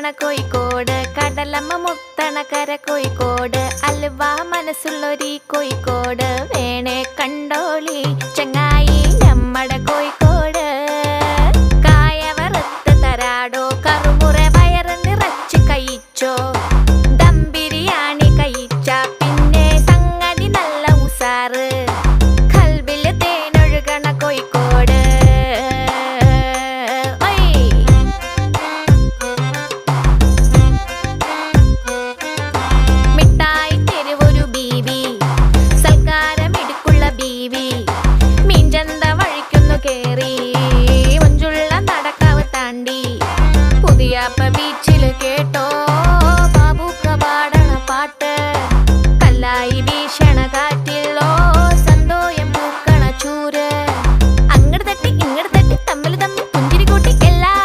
മുത്തണ കോഴിക്കോട്, കടലമ്മ മുത്തണ കര കോഴിക്കോട്, അലുവ മനസ്സുള്ളൊരി കോഴിക്കോട്, വേണേ കണ്ടോളി ചങ്ങായി നമ്മടെ കോഴിക്കോട്. കായ വറുത്ത് തരാടോ, കറുമുറ വയറ് നിറച്ച് കഴിച്ചോ, ദം ബിരിയാണി കഴിച്ച പിന്നെ സംഗതി നല്ല ഉസാറ്, കൽബില് തേനൊഴുകണ കോഴിക്കോട്. മിഠായി തെരുവൊരു ബീവി, സൽക്കാരമിടുക്കുള്ള ബീവി, മീൻചന്ത വഴിക്കുന്നു കേറി, മഞ്ചുള്ള നടക്കാവ് താണ്ടി, പുതിയാപ്പ ബീച്ച്